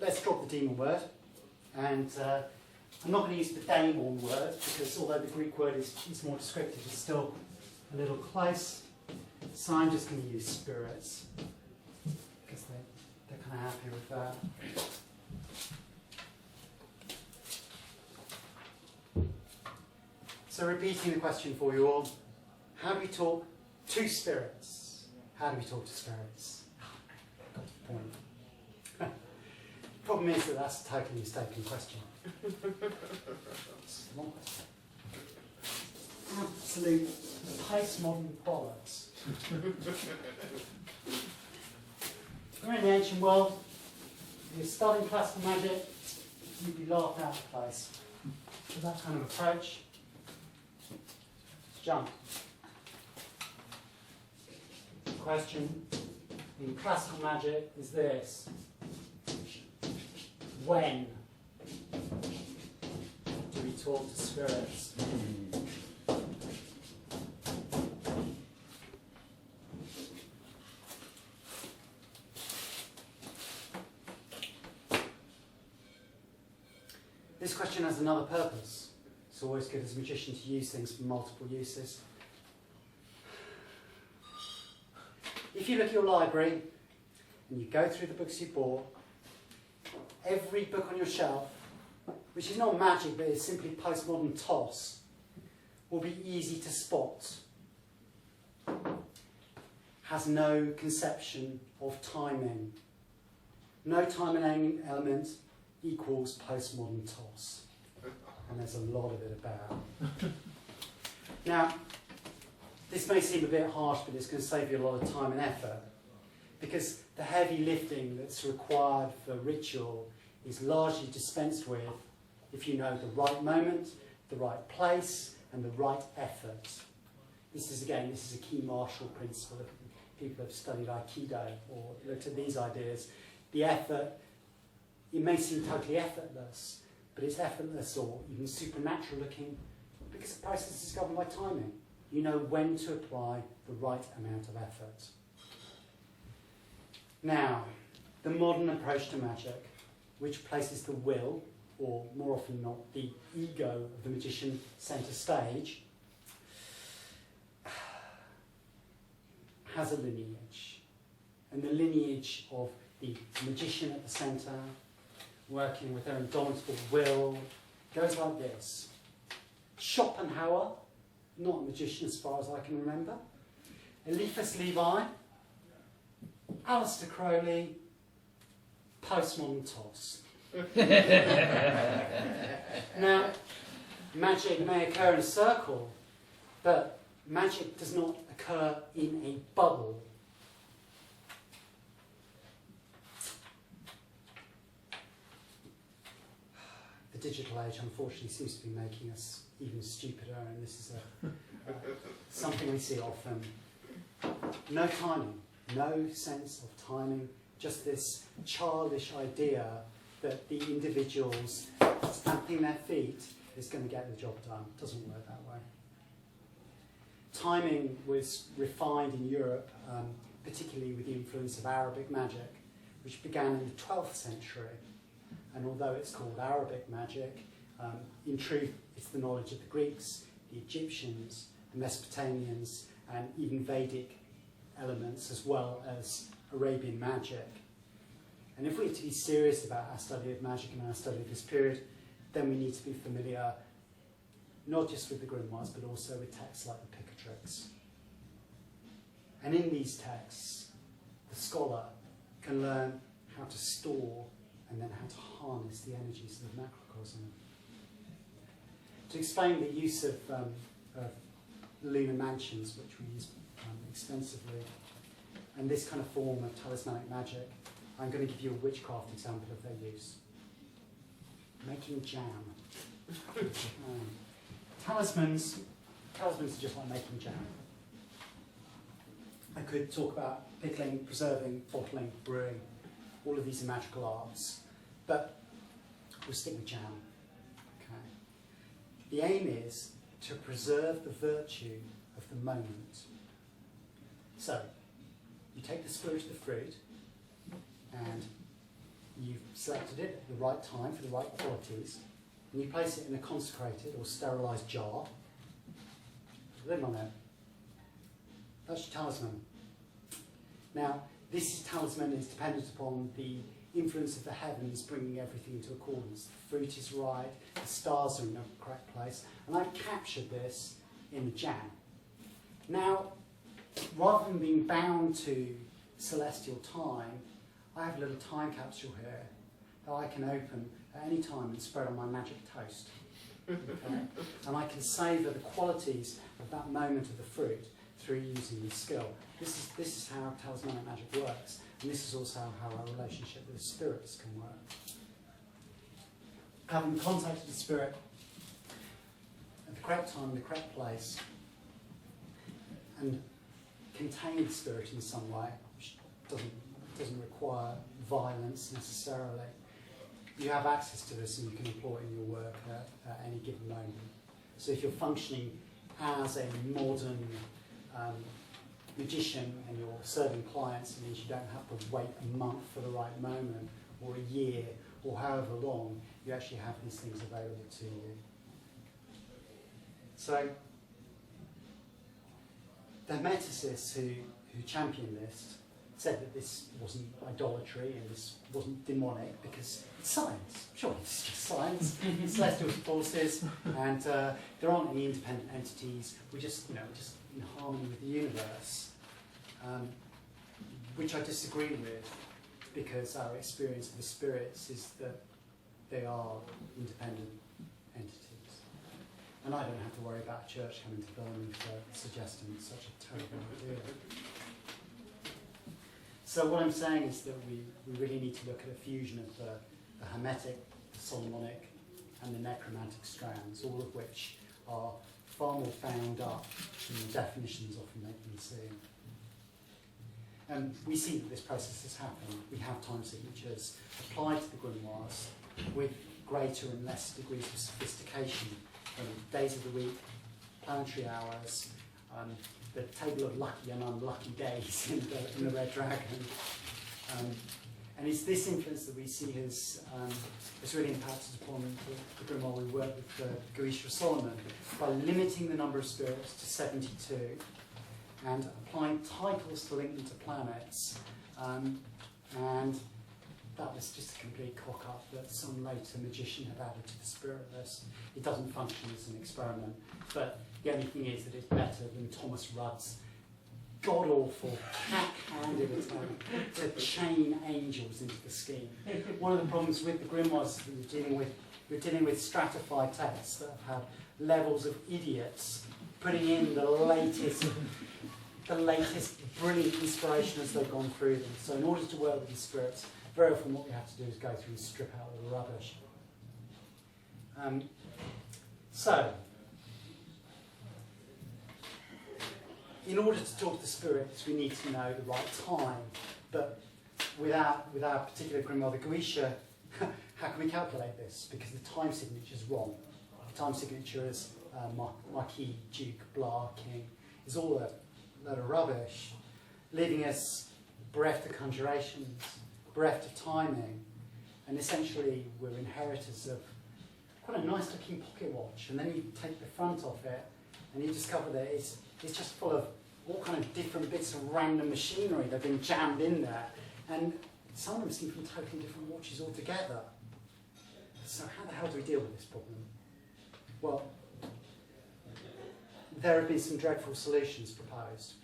let's drop the demon word. And I'm not going to use the daemon word because although the Greek word is more descriptive, it's still a little close. So I'm just going to use spirits because they're kind of happy with that. So repeating the question for you all, how do we talk to spirits? How do we talk to spirits? Got to the point. Problem is that that's a totally mistaken question. It's a long question. Absolute postmodern bollocks. You're in the ancient world, if you're studying classical magic, you'd be laughed out of the place. With that kind of approach, jump. The question in classical magic is this. When do we talk to spirits? This question has another purpose. It's always good as a magician to use things for multiple uses. If you look at your library and you go through the books you bought, every book on your shelf, which is not magic but is simply postmodern toss, will be easy to spot. Has no conception of timing. No timing element equals postmodern toss. And there's a lot of it about. Now, this may seem a bit harsh, but it's going to save you a lot of time and effort. Because the heavy lifting that's required for ritual is largely dispensed with if you know the right moment, the right place, and the right effort. This is a key martial principle. If people have studied Aikido or looked at these ideas, the effort, it may seem totally effortless, but it's effortless or even supernatural looking because the process is governed by timing. You know when to apply the right amount of effort. Now, the modern approach to magic, which places the will, or more often not, the ego of the magician centre stage, has a lineage. And the lineage of the magician at the centre, working with their indomitable will, goes like this. Schopenhauer, not a magician as far as I can remember. Eliphas Levi, Aleister Crowley, postmodern toss. Now, magic may occur in a circle, but magic does not occur in a bubble. The digital age, unfortunately, seems to be making us even stupider, and this is something we see often. No timing, no sense of timing, just this childish idea that the individuals stamping their feet is going to get the job done. It doesn't work that way. Timing was refined in Europe, particularly with the influence of Arabic magic, which began in the 12th century. And although it's called Arabic magic, in truth it's the knowledge of the Greeks, the Egyptians, the Mesopotamians, and even Vedic elements, as well as Arabian magic. And if we're to be serious about our study of magic and our study of this period, then we need to be familiar not just with the grimoires, but also with texts like the Picatrix. And in these texts, the scholar can learn how to store and then how to harness the energies of the macrocosm. To explain the use of lunar mansions, which we use extensively, and this kind of form of talismanic magic, I'm going to give you a witchcraft example of their use. Making jam. Talismans are just like making jam. I could talk about pickling, preserving, bottling, brewing. All of these are magical arts, but we'll stick with jam. Okay. The aim is to preserve the virtue of the moment. So, you take the spirit of the fruit and you've selected it at the right time for the right qualities, and you place it in a consecrated or sterilised jar, lid on it. That's your talisman. Now, this talisman is dependent upon the influence of the heavens bringing everything into accordance. The fruit is right, the stars are in the correct place, and I've captured this in the jam. Now, rather than being bound to celestial time, I have a little time capsule here that I can open at any time and spread on my magic toast. Okay? And I can savour the qualities of that moment of the fruit through using the skill. This is how talismanic magic works, and this is also how our relationship with the spirits can work. Having contacted the spirit at the correct time, in the correct place, and contain the spirit in some way, which doesn't require violence necessarily, you have access to this and you can employ it in your work at any given moment. So if you're functioning as a modern magician and you're serving clients, it means you don't have to wait a month for the right moment, or a year, or however long. You actually have these things available to you. So the Hermeticists who championed this said that this wasn't idolatry and this wasn't demonic because it's science. Sure, it's just science. Celestial forces, and there aren't any independent entities. We're just in harmony with the universe, which I disagree with, because our experience of the spirits is that they are independent entities. And I don't have to worry about a church coming to Birmingham for suggesting such a terrible idea. So what I'm saying is that we really need to look at a fusion of the Hermetic, the Solomonic, and the necromantic strands, all of which are far more bound up than the definitions often make them seem. And we see that this process has happened. We have time signatures applied to the grimoires with greater and less degrees of sophistication from days of the week, planetary hours, the table of lucky and unlucky days in the Red Dragon. And it's this influence that we see has really impacted upon the grimoire we work with Guerilla Solomon by limiting the number of spirits to 72 and applying titles to link them to planets. And that was just a complete cock-up that some later magician had added to the spirit list. It doesn't function as an experiment, but the only thing is that it's better than Thomas Rudd's god-awful, cat-handed attempt to chain angels into the scheme. One of the problems with the grimoires is that we're dealing with stratified texts that have had levels of idiots putting in the latest brilliant inspiration as they've gone through them. So in order to work with these spirits, very often what we have to do is go through and strip out all the rubbish. So, in order to talk to spirits, we need to know the right time. But with our particular grimoire, the Goetia, how can we calculate this? Because the time signature is wrong. The time signature is Marquis, Duke, Blah, King, is all a load of rubbish, leaving us bereft of conjurations, bereft of timing, and essentially we're inheritors of quite a nice looking pocket watch, and then you take the front off it and you discover that it's just full of all kind of different bits of random machinery that have been jammed in there, and some of them seem from totally different watches altogether. So how the hell do we deal with this problem? Well, there have been some dreadful solutions proposed.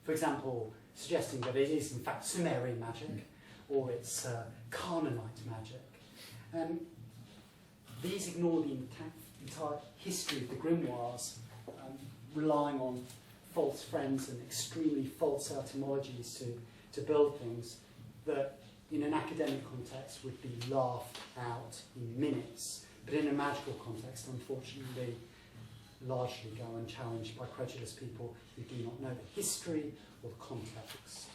For example, suggesting that it is in fact Sumerian magic, or it's Canaanite magic. These ignore the entire history of the grimoires, relying on false friends and extremely false etymologies to build things that in an academic context would be laughed out in minutes, but in a magical context, unfortunately, largely go unchallenged by credulous people who do not know the history or the context.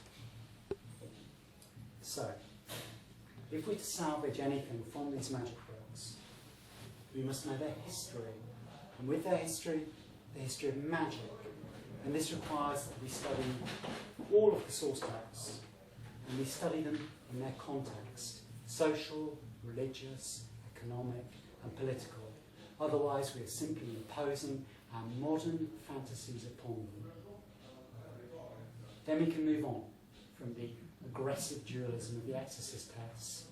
So, if we're to salvage anything from these magic books, we must know their history, and with their history, the history of magic. And this requires that we study all of the source texts, and we study them in their context, social, religious, economic and political. Otherwise we are simply imposing our modern fantasies upon them. Then we can move on from the aggressive dualism of the exorcist texts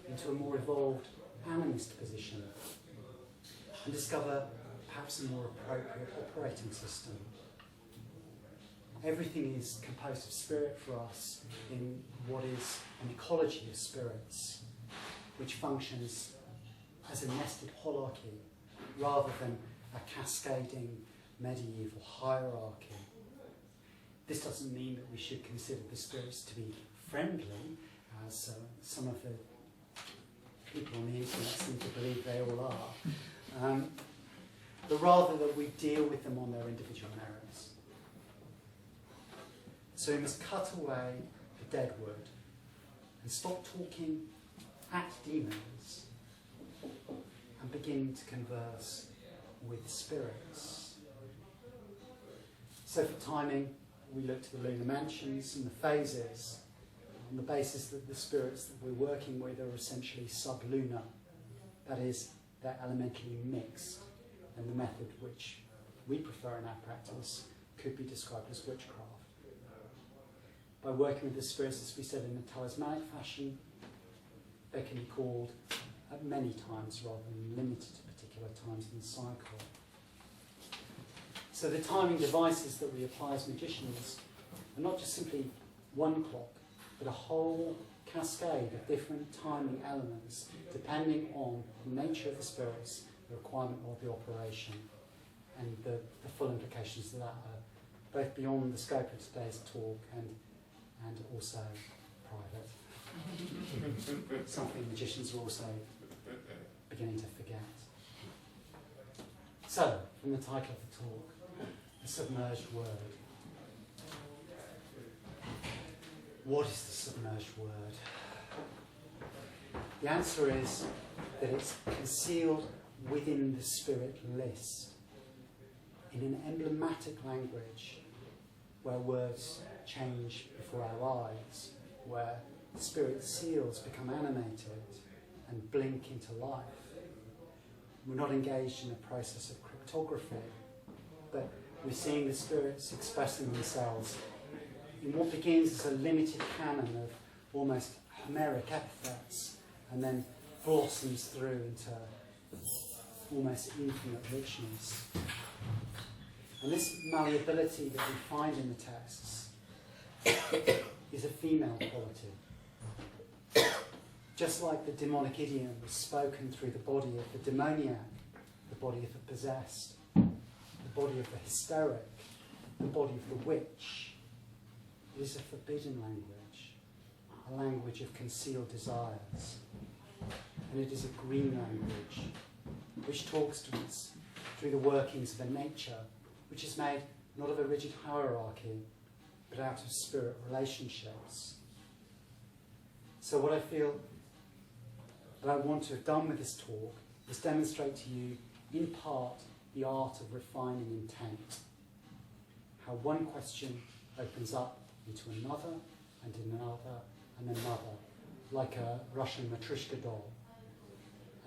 into a more evolved animist position and discover perhaps a more appropriate operating system. Everything is composed of spirit for us in what is an ecology of spirits, which functions as a nested holarchy rather than a cascading medieval hierarchy. This doesn't mean that we should consider the spirits to be friendly, as some of the people on the internet seem to believe they all are, but rather that we deal with them on their individual merits. So we must cut away the dead wood and stop talking at demons and begin to converse with spirits. So for timing, we look to the lunar mansions and the phases on the basis that the spirits that we're working with are essentially sublunar. That is, they're elementally mixed, and the method which we prefer in our practice could be described as witchcraft. By working with the spirits, as we said, in a talismanic fashion, they can be called at many times rather than limited to particular times in the cycle. So the timing devices that we apply as magicians are not just simply one clock, but a whole cascade of different timing elements depending on the nature of the spirits, the requirement of the operation, and the full implications of that are both beyond the scope of today's talk and also private. Something magicians are also beginning to forget. So, from the title of the talk, the submerged word. What is the submerged word? The answer is that it's concealed within the spirit list, in an emblematic language where words change before our eyes, where spirit seals become animated and blink into life. We're not engaged in a process of cryptography, but we're seeing the spirits expressing themselves in what begins as a limited canon of almost Homeric epithets and then blossoms through into almost infinite richness. And this malleability that we find in the texts is a female quality. Just like the demonic idiom was spoken through the body of the demoniac, the body of the possessed, the body of the hysteric, the body of the witch, it is a forbidden language, a language of concealed desires. And it is a green language, which talks to us through the workings of a nature which is made not of a rigid hierarchy, but out of spirit relationships. So what I feel that I want to have done with this talk is demonstrate to you, in part, the art of refining intent. How one question opens up into another, and another, and another, like a Russian matryoshka doll.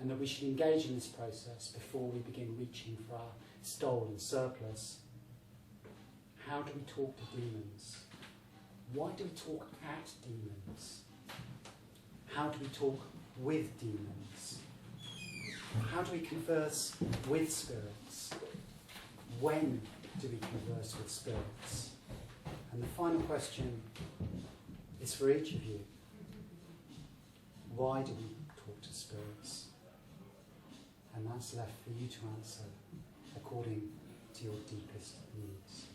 And that we should engage in this process before we begin reaching for our stolen surplus. How do we talk to demons? Why do we talk at demons? How do we talk with demons? How do we converse with spirits? When do we converse with spirits? And the final question is for each of you. Why do we talk to spirits? And that's left for you to answer according to your deepest needs.